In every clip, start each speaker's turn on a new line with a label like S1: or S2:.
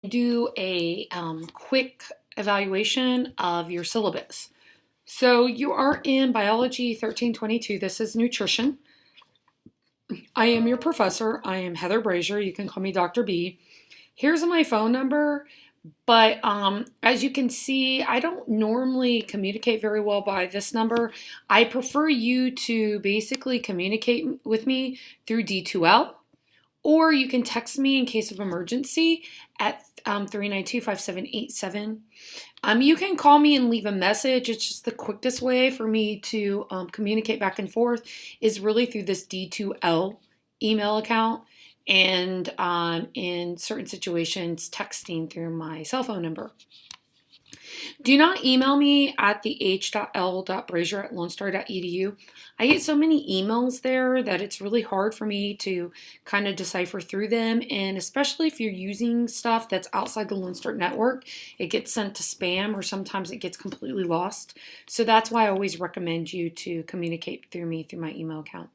S1: do a quick evaluation of your syllabus. So you are in Biology 1322. This is nutrition. I am your professor. I am Heather Brazier. You can call me Dr. B. Here's my phone number, but as you can see, I don't normally communicate very well by this number. I prefer you to basically communicate with me through D2L, or you can text me in case of emergency at 392-5787. You can call me and leave a message. It's just the quickest way for me to communicate back and forth is really through this D2L email account, and in certain situations, texting through my cell phone number. Do not email me at the h.l.brazier@lonestar.edu. I get so many emails there that it's really hard for me to kind of decipher through them, and especially if you're using stuff that's outside the Lone Star network, it gets sent to spam or sometimes it gets completely lost. So that's why I always recommend you to communicate through me through my email account.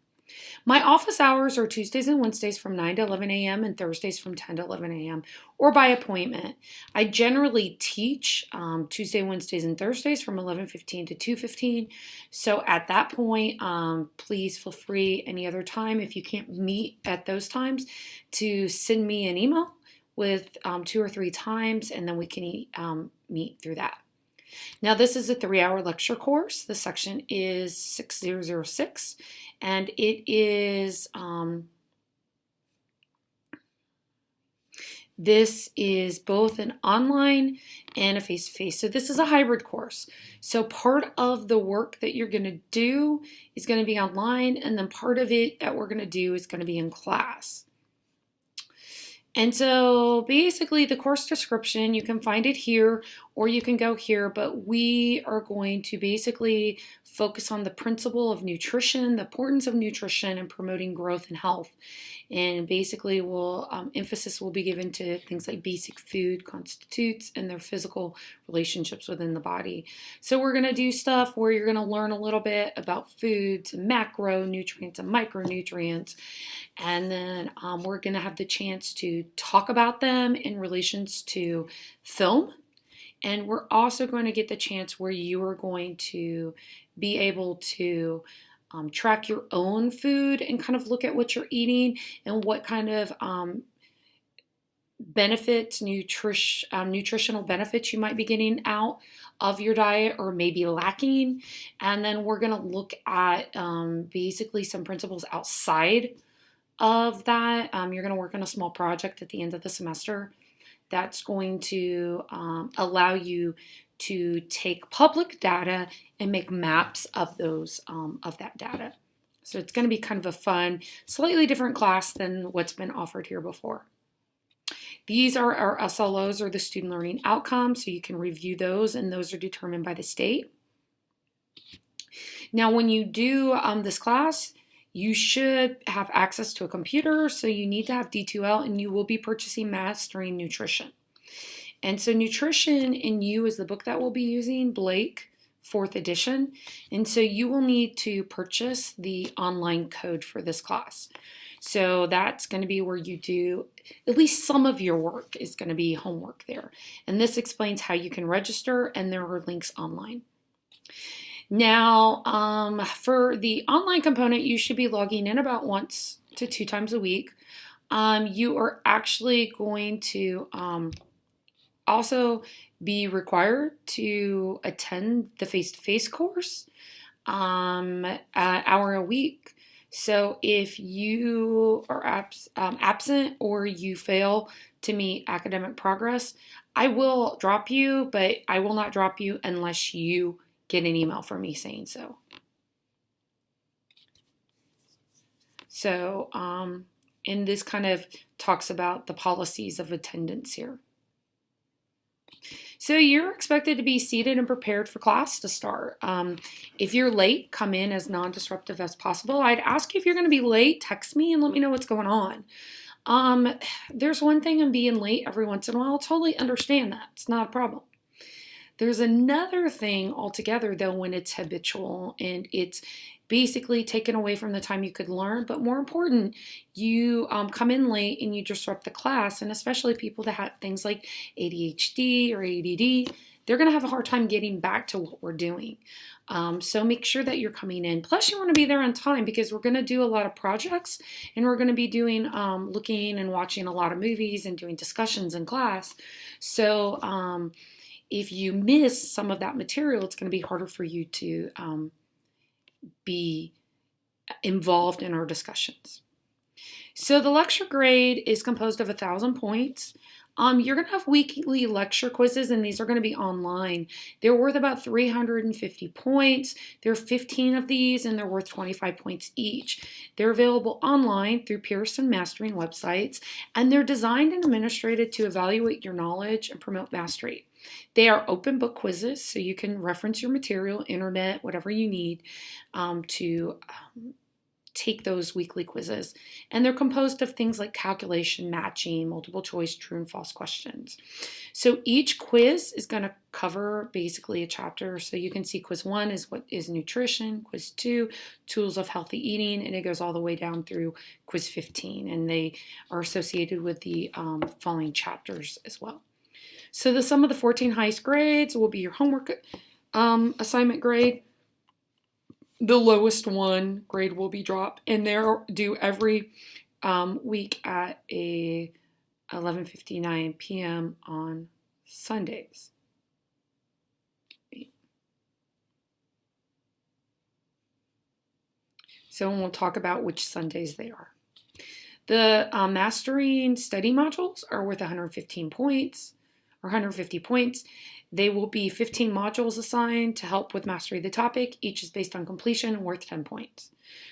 S1: My office hours are Tuesdays and Wednesdays from 9 to 11 a.m. and Thursdays from 10 to 11 a.m. or by appointment. I generally teach Tuesday, Wednesdays, and Thursdays from 11:15 to 2:15. So at that point, please feel free any other time, if you can't meet at those times, to send me an email with 2 or 3 times, and then we can meet through that. Now, this is a 3-hour lecture course. The section is 6006, and it is, this is both an online and a face-to-face. So this is a hybrid course. So part of the work that you're going to do is going to be online, and then part of it that we're going to do is going to be in class. And so basically the course description, you can find it here or you can go here, but we are going to basically focus on the principle of nutrition, the importance of nutrition and promoting growth and health. And basically emphasis will be given to things like basic food constitutes and their physical relationships within the body. So we're going to do stuff where you're going to learn a little bit about foods, macronutrients and micronutrients. And then we're going to have the chance to talk about them in relations to film. And we're also going to get the chance where you are going to be able to track your own food and kind of look at what you're eating and what kind of benefits, nutritional benefits you might be getting out of your diet or maybe lacking. And then we're going to look at basically some principles outside of that. You're going to work on a small project at the end of the semester that's going to allow you to take public data and make maps of those of that data. So it's going to be kind of a fun, slightly different class than what's been offered here before. These are our SLOs, or the student learning outcomes, so you can review those, and those are determined by the state. Now, when you do this class, you should have access to a computer, so you need to have D2L, and you will be purchasing Mastering Nutrition. And so Nutrition in You is the book that we'll be using, Blake, 4th edition. And so you will need to purchase the online code for this class. So that's going to be where you do, at least some of your work is going to be homework there. And this explains how you can register, and there are links online. Now, for the online component, you should be logging in about 1 to 2 times a week. You are actually going to also be required to attend the face-to-face course an hour a week. So if you are absent or you fail to meet academic progress, I will drop you, but I will not drop you unless you get an email from me saying so. So, and this kind of talks about the policies of attendance here. So you're expected to be seated and prepared for class to start. If you're late, come in as non-disruptive as possible. I'd ask you, if you're going to be late, text me and let me know what's going on. There's one thing in being late every once in a while. I'll totally understand that. It's not a problem. There's another thing altogether, though, when it's habitual and it's basically taken away from the time you could learn. But more important, you come in late and you disrupt the class, and especially people that have things like ADHD or ADD, they're going to have a hard time getting back to what we're doing. So make sure that you're coming in. Plus, you want to be there on time because we're going to do a lot of projects and we're going to be doing looking and watching a lot of movies and doing discussions in class. So if you miss some of that material, it's going to be harder for you to be involved in our discussions. So the lecture grade is composed of 1,000 points. You're going to have weekly lecture quizzes, and these are going to be online. They're worth about 350 points. There are 15 of these, and they're worth 25 points each. They're available online through Pearson Mastering websites, and they're designed and administrated to evaluate your knowledge and promote mastery. They are open book quizzes, so you can reference your material, internet, whatever you need to take those weekly quizzes. And they're composed of things like calculation, matching, multiple choice, true and false questions. So each quiz is going to cover basically a chapter. So you can see quiz 1 is what is nutrition, quiz 2, tools of healthy eating, and it goes all the way down through quiz 15. And they are associated with the following chapters as well. So the sum of the 14 highest grades will be your homework assignment grade. The lowest one grade will be dropped, and they're due every week at 11:59 p.m. on Sundays. So we'll talk about which Sundays they are. The mastering study modules are worth 115 points or 150 points. They will be 15 modules assigned to help with mastery of the topic. Each is based on completion and worth 10 points.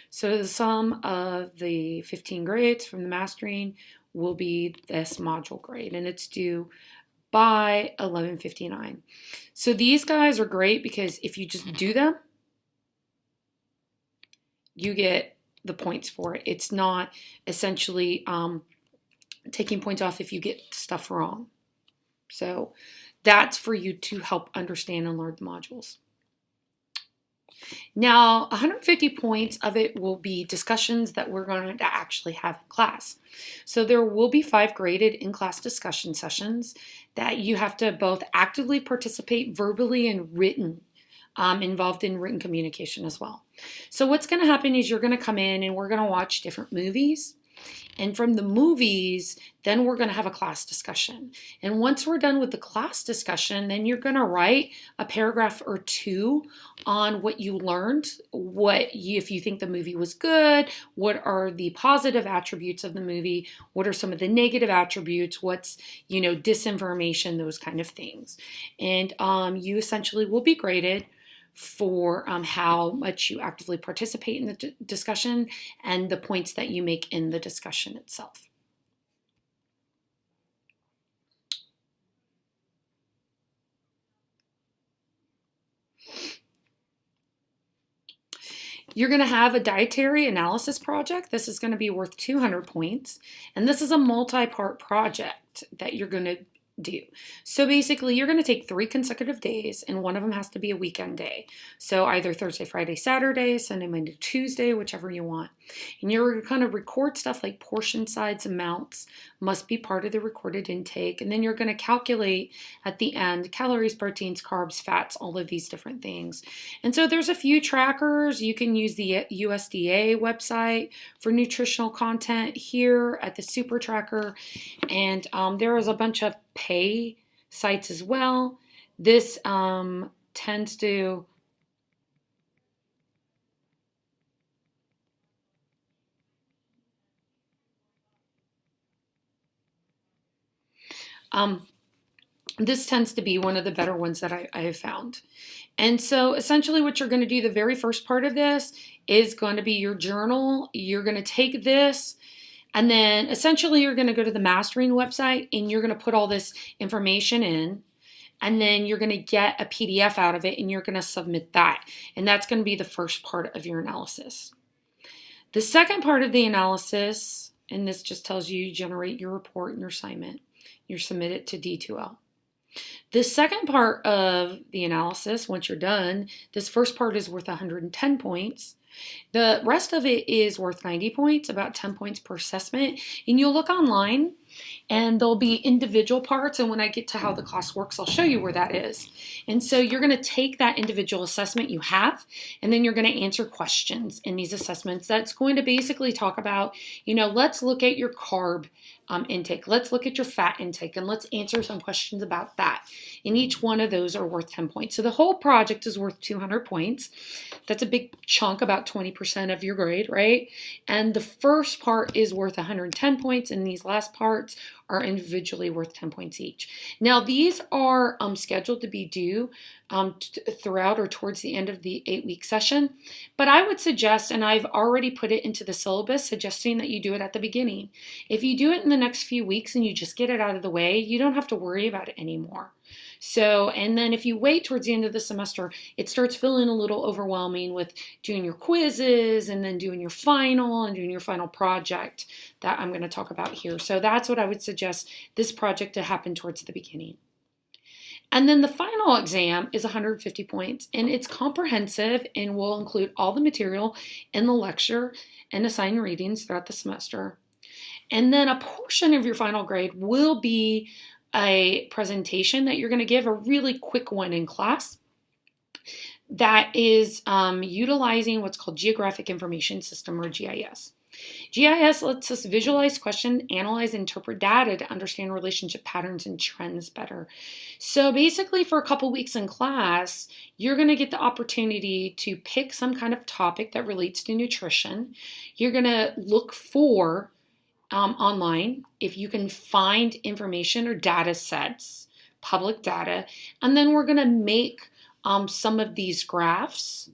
S1: So the sum of the 15 grades from the mastering will be this module grade, and it's due by 11:59. So these guys are great because if you just do them, you get the points for it. It's not essentially taking points off if you get stuff wrong. So that's for you to help understand and learn the modules. Now, 150 points of it will be discussions that we're going to actually have in class. So there will be 5 graded in-class discussion sessions that you have to both actively participate verbally and written, involved in written communication as well. So what's going to happen is you're going to come in and we're going to watch different movies. And from the movies, then we're going to have a class discussion. And once we're done with the class discussion, then you're going to write a paragraph or 2 on what you learned, if you think the movie was good, what are the positive attributes of the movie, what are some of the negative attributes, what's, disinformation, those kind of things. And you essentially will be graded for how much you actively participate in the discussion and the points that you make in the discussion itself. You're going to have a dietary analysis project. This is going to be worth 200 points, and this is a multi-part project that you're going to do. So basically, you're going to take 3 consecutive days, and one of them has to be a weekend day. So either Thursday, Friday, Saturday, Sunday, Monday, Tuesday, whichever you want. And you're going to record stuff like portion size amounts must be part of the recorded intake. And then you're going to calculate at the end calories, proteins, carbs, fats, all of these different things. And so there's a few trackers. You can use the USDA website for nutritional content here at the Super Tracker. And there is a bunch of pay sites as well. This tends to be one of the better ones that I have found. And so essentially what you're going to do, the very first part of this is going to be your journal. You're going to take this, and then essentially you're going to go to the mastering website and you're going to put all this information in, and then you're going to get a PDF out of it and you're going to submit that. And that's going to be the first part of your analysis. The second part of the analysis, and this just tells you generate your report and your assignment. You submit it to D2L. The second part of the analysis, once you're done, this first part is worth 110 points. The rest of it is worth 90 points, about 10 points per assessment. And you'll look online and there'll be individual parts. And when I get to how the class works, I'll show you where that is. And so you're going to take that individual assessment you have, and then you're going to answer questions in these assessments. That's going to basically talk about, let's look at your carb intake. Let's look at your fat intake, and let's answer some questions about that. And each one of those are worth 10 points. So the whole project is worth 200 points. That's a big chunk, about 20% of your grade, right? And the first part is worth 110 points, and these last parts are individually worth 10 points each. Now, these are scheduled to be due throughout or towards the end of the 8-week session, but I would suggest, and I've already put it into the syllabus, suggesting that you do it at the beginning. If you do it in the next few weeks and you just get it out of the way, you don't have to worry about it anymore. So, and then if you wait towards the end of the semester, it starts feeling a little overwhelming with doing your quizzes and then doing your final and doing your final project that I'm going to talk about here. So that's what I would suggest this project to happen towards the beginning. And then the final exam is 150 points, and it's comprehensive and will include all the material in the lecture and assigned readings throughout the semester. And then a portion of your final grade will be a presentation that you're going to give, a really quick one in class that is utilizing what's called Geographic Information System, or GIS. GIS lets us visualize, question, analyze, and interpret data to understand relationship patterns and trends better. So basically, for a couple weeks in class, you're going to get the opportunity to pick some kind of topic that relates to nutrition. You're going to look for online if you can find information or data sets, public data, and then we're going to make some of these graphs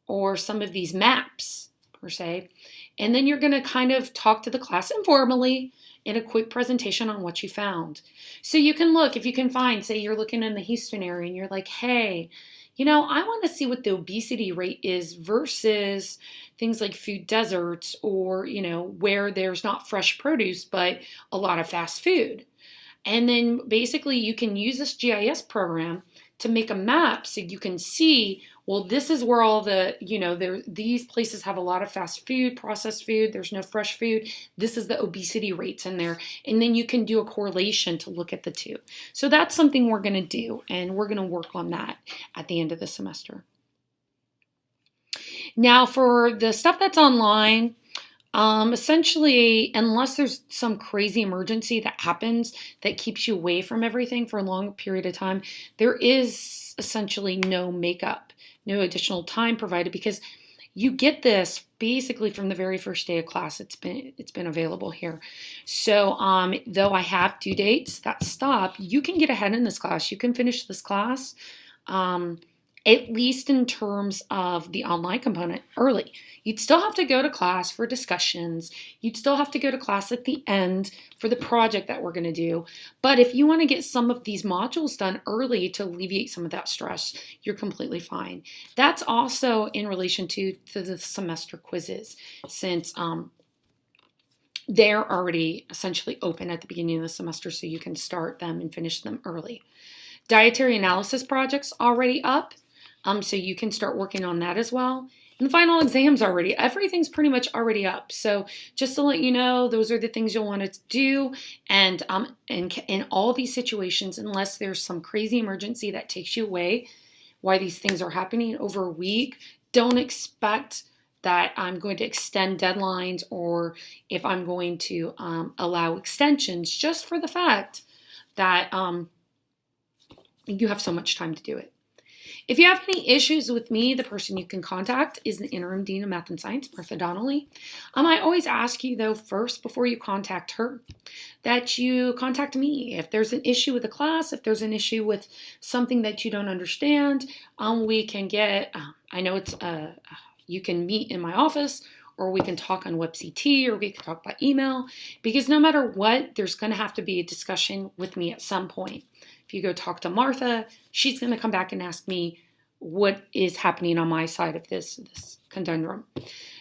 S1: or some of these maps per se, and then you're going to kind of talk to the class informally in a quick presentation on what you found. So you can look, if you can find, say you're looking in the Houston area and you're like, hey, I want to see what the obesity rate is versus things like food deserts, or, where there's not fresh produce, but a lot of fast food. And then basically you can use this GIS program to make a map so you can see, well, this is where all the, these places have a lot of fast food, processed food, there's no fresh food. This is the obesity rates in there. And then you can do a correlation to look at the two. So that's something we're going to do, and we're going to work on that at the end of the semester. Now, for the stuff that's online, essentially, unless there's some crazy emergency that happens that keeps you away from everything for a long period of time, there is essentially no makeup, no additional time provided, because you get this basically from the very first day of class. It's been available here. So though I have due dates that stop, you can get ahead in this class. You can finish this class, at least in terms of the online component, early. You'd still have to go to class for discussions. You'd still have to go to class at the end for the project that we're going to do. But if you want to get some of these modules done early to alleviate some of that stress, you're completely fine. That's also in relation to the semester quizzes, since they're already essentially open at the beginning of the semester, so you can start them and finish them early. Dietary analysis project's already up. So you can start working on that as well. And the final exam's everything's pretty much already up. So just to let you know, those are the things you'll want to do. And in all these situations, unless there's some crazy emergency that takes you away, why these things are happening over a week, don't expect that I'm going to extend deadlines, or if I'm going to allow extensions, just for the fact that you have so much time to do it. If you have any issues with me, the person you can contact is the Interim Dean of Math and Science, Martha Donnelly. I always ask you, though, first, before you contact her, that you contact me. If there's an issue with the class, if there's an issue with something that you don't understand, we can get, I know it's, you can meet in my office, or we can talk on WebCT, or we can talk by email, because no matter what, there's going to have to be a discussion with me at some point. If you go talk to Martha, she's going to come back and ask me what is happening on my side of this conundrum.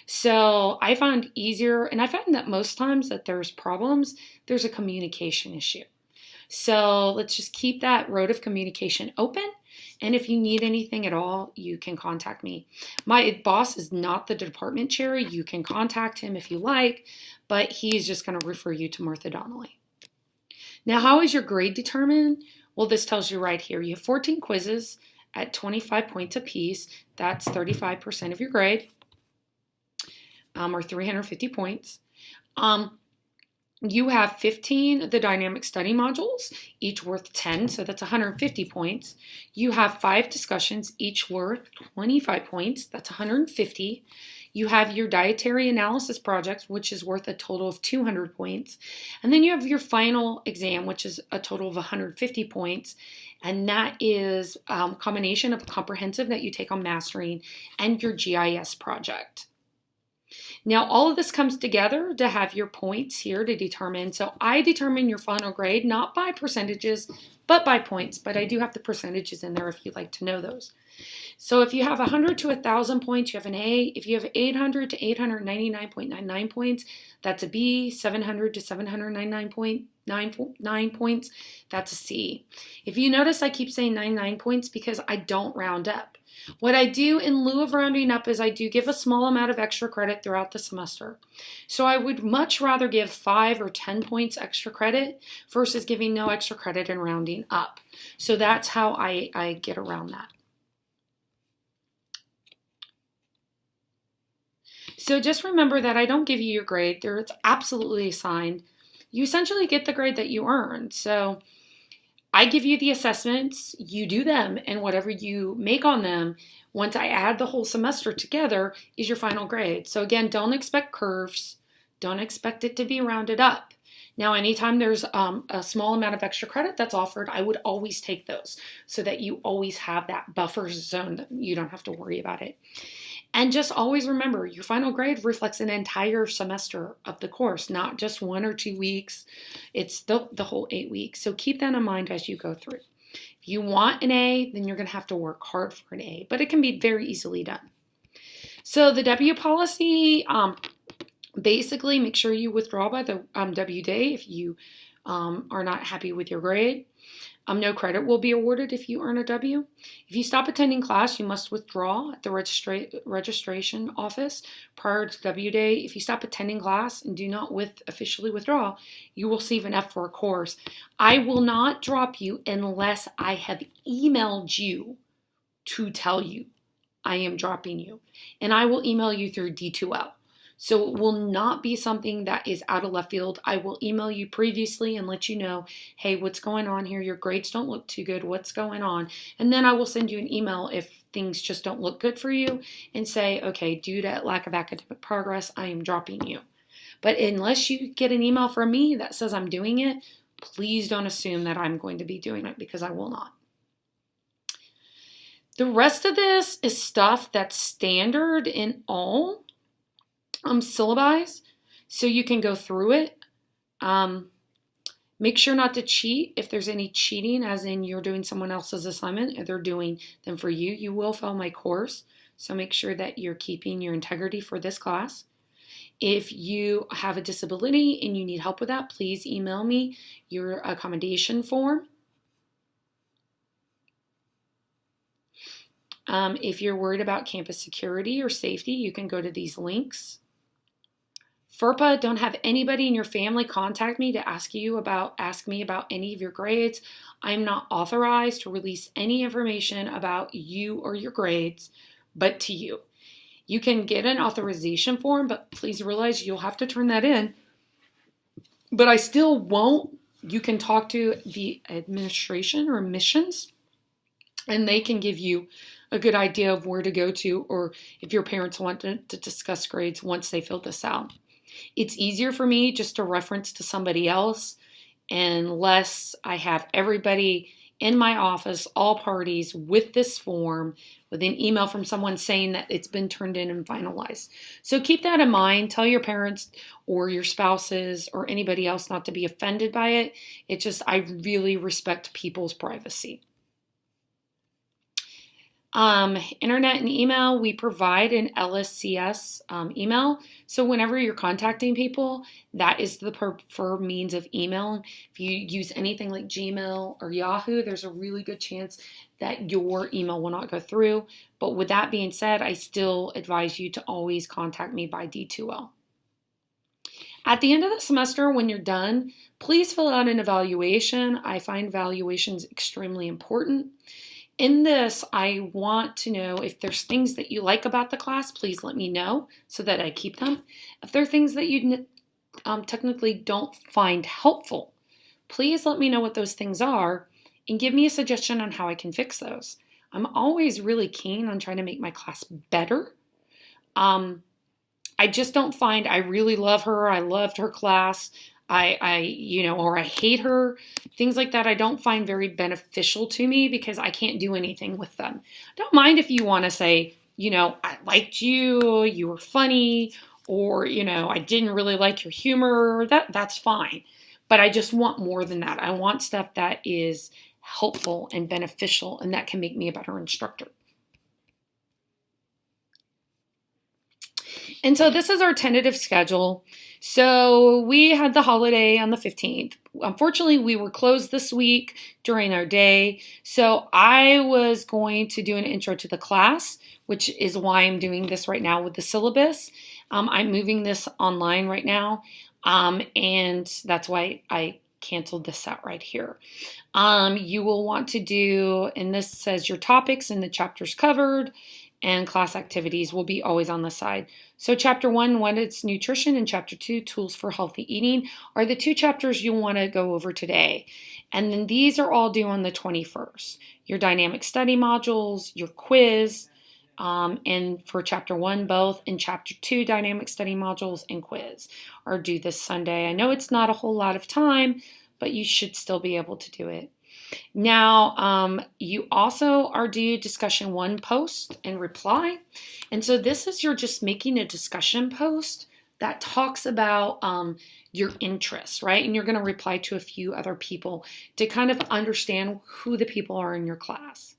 S1: So I found easier, and I found that most times that there's problems, there's a communication issue. So let's just keep that road of communication open. And if you need anything at all, you can contact me. My boss is not the department chair. You can contact him if you like, but he's just going to refer you to Martha Donnelly. Now, how is your grade determined? Well, this tells you right here. You have 14 quizzes at 25 points apiece. That's 35% of your grade, or 350 points. You have 15 of the dynamic study modules, each worth 10, so that's 150 points. You have 5 discussions, each worth 25 points, that's 150. You have your dietary analysis project, which is worth a total of 200 points. And then you have your final exam, which is a total of 150 points. And that is a combination of comprehensive that you take on mastering and your GIS project. Now, all of this comes together to have your points here to determine. So I determine your final grade, not by percentages, but by points. But I do have the percentages in there if you'd like to know those. So if you have 100 to 1,000 points, you have an A. If you have 800 to 899.99 points, that's a B. 700 to 799.99 points, that's a C. If you notice, I keep saying 99 points because I don't round up. What I do in lieu of rounding up is I do give a small amount of extra credit throughout the semester. So I would much rather give 5 or 10 points extra credit versus giving no extra credit and rounding up. So that's how I get around that. So just remember that I don't give you your grade. It's absolutely assigned. You essentially get the grade that you earned. So I give you the assessments, you do them, and whatever you make on them, once I add the whole semester together, is your final grade. So again, don't expect curves. Don't expect it to be rounded up. Now, anytime there's a small amount of extra credit that's offered, I would always take those so that you always have that buffer zone that you don't have to worry about it. And just always remember, your final grade reflects an entire semester of the course, not just 1 or 2 weeks. It's the whole 8 weeks. So keep that in mind as you go through. If you want an A, then you're going to have to work hard for an A, but it can be very easily done. So the W policy, basically make sure you withdraw by the W day if you are not happy with your grade. No credit will be awarded if you earn a W. If you stop attending class, you must withdraw at the registration office prior to W day. If you stop attending class and do not officially withdraw, you will receive an F for a course. I will not drop you unless I have emailed you to tell you I am dropping you. And I will email you through D2L. So it will not be something that is out of left field. I will email you previously and let you know, hey, what's going on here? Your grades don't look too good. What's going on? And then I will send you an email if things just don't look good for you and say, okay, due to lack of academic progress, I am dropping you. But unless you get an email from me that says I'm doing it, please don't assume that I'm going to be doing it because I will not. The rest of this is stuff that's standard in all syllabi, so you can go through it. Make sure not to cheat. If there's any cheating, as in you're doing someone else's assignment and they're doing them for you, you will fail my course. So make sure that you're keeping your integrity for this class. If you have a disability and you need help with that, please email me your accommodation form. If you're worried about campus security or safety, you can go to these links. FERPA, don't have anybody in your family contact me to ask me about any of your grades. I'm not authorized to release any information about you or your grades, but to you. You can get an authorization form, but please realize you'll have to turn that in. But I still won't. You can talk to the administration or admissions, and they can give you a good idea of where to go to, or if your parents want to discuss grades once they fill this out. It's easier for me just to reference to somebody else unless I have everybody in my office, all parties, with this form, with an email from someone saying that it's been turned in and finalized. So keep that in mind. Tell your parents or your spouses or anybody else not to be offended by it. It's just I really respect people's privacy. Internet and email, we provide an LSCS email. So whenever you're contacting people, that is the preferred means of email. If you use anything like Gmail or Yahoo, there's a really good chance that your email will not go through. But with that being said, I still advise you to always contact me by D2L. At the end of the semester, when you're done, please fill out an evaluation. I find evaluations extremely important. In this, I want to know if there's things that you like about the class, please let me know so that I keep them. If there are things that you technically don't find helpful, please let me know what those things are and give me a suggestion on how I can fix those. I'm always really keen on trying to make my class better. I just don't find I really love her. I loved her class. Or I hate her. Things like that I don't find very beneficial to me because I can't do anything with them. I don't mind if you want to say, I liked you, you were funny, or, I didn't really like your humor. That's fine. But I just want more than that. I want stuff that is helpful and beneficial and that can make me a better instructor. And so this is our tentative schedule. So we had the holiday on the 15th. Unfortunately, we were closed this week during our day. So I was going to do an intro to the class, which is why I'm doing this right now with the syllabus. I'm moving this online right now. And that's why I canceled this out right here. You will want to do, and this says your topics and the chapters covered, and class activities will be always on the side. So chapter 1, what is nutrition, and chapter 2, tools for healthy eating, are the two chapters you'll want to go over today. And then these are all due on the 21st. Your dynamic study modules, your quiz, and for chapter 1 both, and chapter 2 dynamic study modules and quiz are due this Sunday. I know it's not a whole lot of time, but you should still be able to do it. Now, you also are due discussion 1 post and reply. And so this is you're just making a discussion post that talks about your interests, right? And you're going to reply to a few other people to kind of understand who the people are in your class.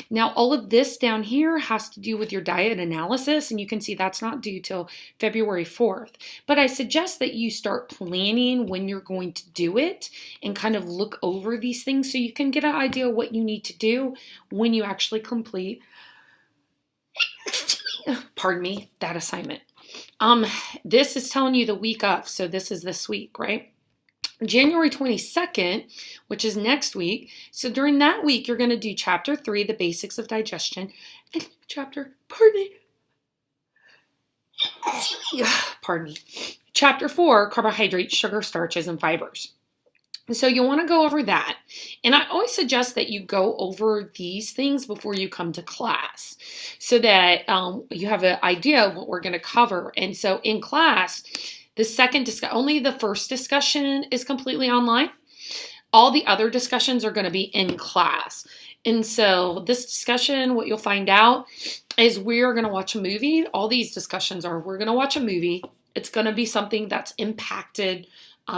S1: Now, all of this down here has to do with your diet analysis, and you can see that's not due till February 4th. But I suggest that you start planning when you're going to do it and kind of look over these things so you can get an idea of what you need to do when you actually complete, that assignment. This is telling you the week of, so this is this week, right? January 22nd, which is next week. So during that week, you're going to do chapter 3, the basics of digestion, and chapter 4, carbohydrates, sugar, starches, and fibers. So you want to go over that. And I always suggest that you go over these things before you come to class so that you have an idea of what we're going to cover. And so in class, only the first discussion is completely online. All the other discussions are going to be in class. And so this discussion, what you'll find out is we're going to watch a movie. All these discussions we're going to watch a movie. It's going to be something that's impacted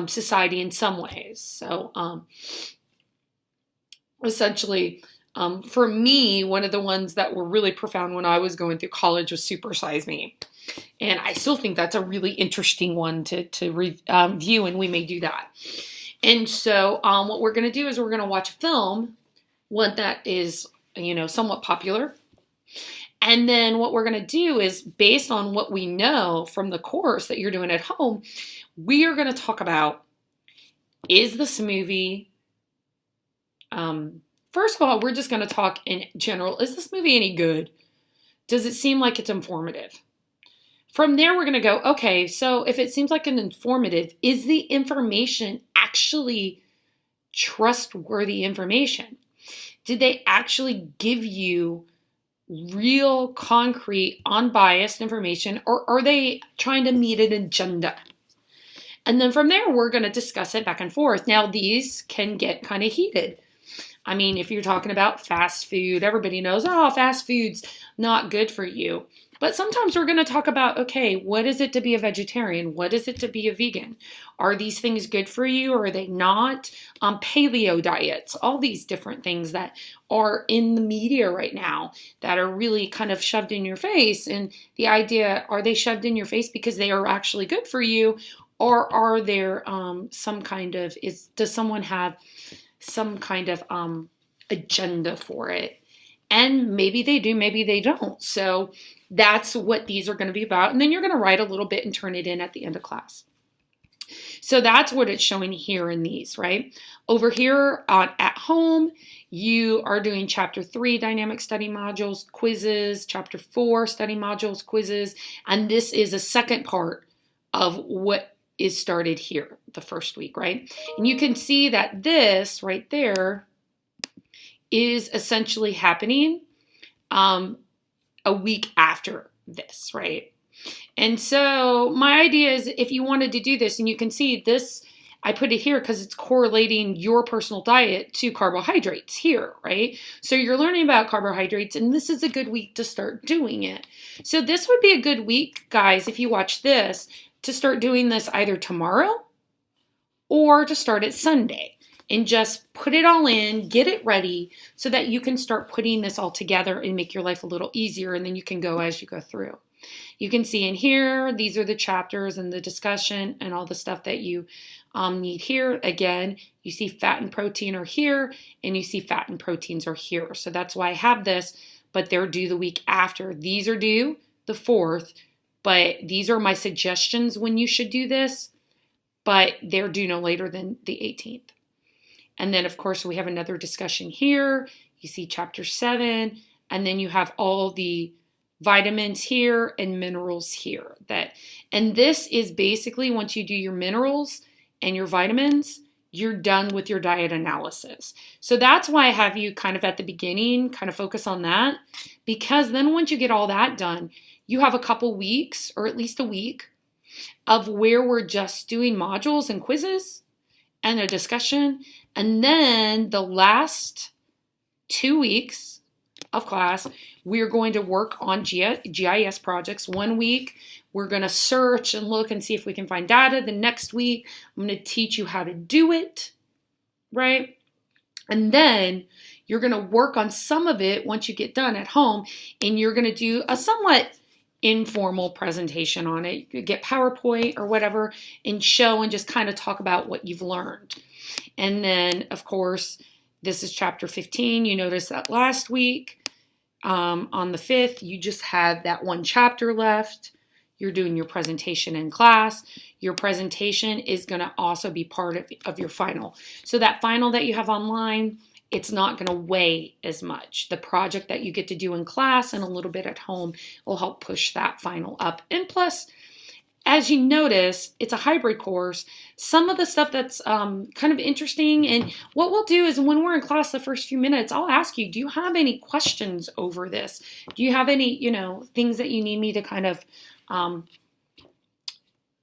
S1: society in some ways. So essentially, for me, one of the ones that were really profound when I was going through college was Super Size Me. And I still think that's a really interesting one to review, and we may do that. And so what we're going to do is we're going to watch a film, one that is, somewhat popular. And then what we're going to do is, based on what we know from the course that you're doing at home, we are going to talk about, is this movie, first of all, we're just going to talk in general, is this movie any good? Does it seem like it's informative? From there, we're going to go, okay, so if it seems like an informative, is the information actually trustworthy information? Did they actually give you real, concrete, unbiased information, or are they trying to meet an agenda? And then from there, we're going to discuss it back and forth. Now, these can get kind of heated. I mean, if you're talking about fast food, everybody knows, fast food's not good for you. But sometimes we're going to talk about, okay, what is it to be a vegetarian? What is it to be a vegan? Are these things good for you or are they not? Paleo diets, all these different things that are in the media right now that are really kind of shoved in your face. And the idea, are they shoved in your face because they are actually good for you? Or are there some kind of, does someone have some kind of agenda for it? And maybe they do, maybe they don't. So that's what these are going to be about. And then you're going to write a little bit and turn it in at the end of class. So that's what it's showing here in these, right? Over here at home, you are doing chapter 3 dynamic study modules, quizzes, chapter 4 study modules, quizzes, and this is a second part of what is started here the first week, right? And you can see that this right there is essentially happening a week after this, right? And so my idea is if you wanted to do this, and you can see this, I put it here because it's correlating your personal diet to carbohydrates here, right? So you're learning about carbohydrates, and this is a good week to start doing it. So this would be a good week, guys, if you watch this, to start doing this either tomorrow or to start it Sunday. And just put it all in, get it ready so that you can start putting this all together and make your life a little easier, and then you can go as you go through. You can see in here, these are the chapters and the discussion and all the stuff that you need here. Again, you see fat and protein are here, and you see fat and proteins are here. So that's why I have this, but they're due the week after. These are due the 4th, but these are my suggestions when you should do this, but they're due no later than the 18th. And then, of course, we have another discussion here. You see chapter 7, and then you have all the vitamins here and minerals here. And this is basically, once you do your minerals and your vitamins, you're done with your diet analysis. So that's why I have you kind of at the beginning, kind of focus on that, because then once you get all that done, you have a couple weeks, or at least a week, of where we're just doing modules and quizzes and a discussion. And then the last 2 weeks of class, we're going to work on GIS projects. 1 week, we're going to search and look and see if we can find data. The next week, I'm going to teach you how to do it, right? And then you're going to work on some of it once you get done at home, and you're going to do a somewhat informal presentation on it. You could get PowerPoint or whatever and show and just kind of talk about what you've learned. And then, of course, this is chapter 15. You notice that last week on the 5th, you just had that one chapter left. You're doing your presentation in class. Your presentation is going to also be part of your final. So that final that you have online, it's not going to weigh as much. The project that you get to do in class and a little bit at home will help push that final up. And plus, as you notice, it's a hybrid course. Some of the stuff that's kind of interesting, and what we'll do is when we're in class the first few minutes, I'll ask you, do you have any questions over this? Do you have any, things that you need me to kind of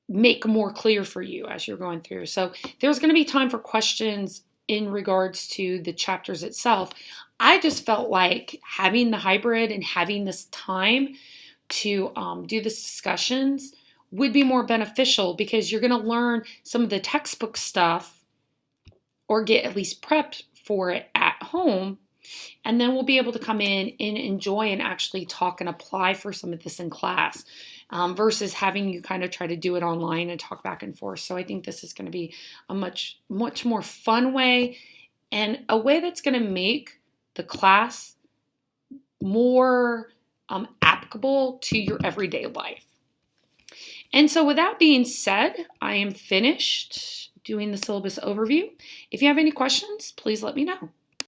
S1: make more clear for you as you're going through? So there's going to be time for questions in regards to the chapters itself. I just felt like having the hybrid and having this time to do the discussions would be more beneficial, because you're going to learn some of the textbook stuff or get at least prepped for it at home. And then we'll be able to come in and enjoy and actually talk and apply for some of this in class versus having you kind of try to do it online and talk back and forth. So I think this is going to be a much more fun way, and a way that's going to make the class more applicable to your everyday life. And so with that being said, I am finished doing the syllabus overview. If you have any questions, please let me know.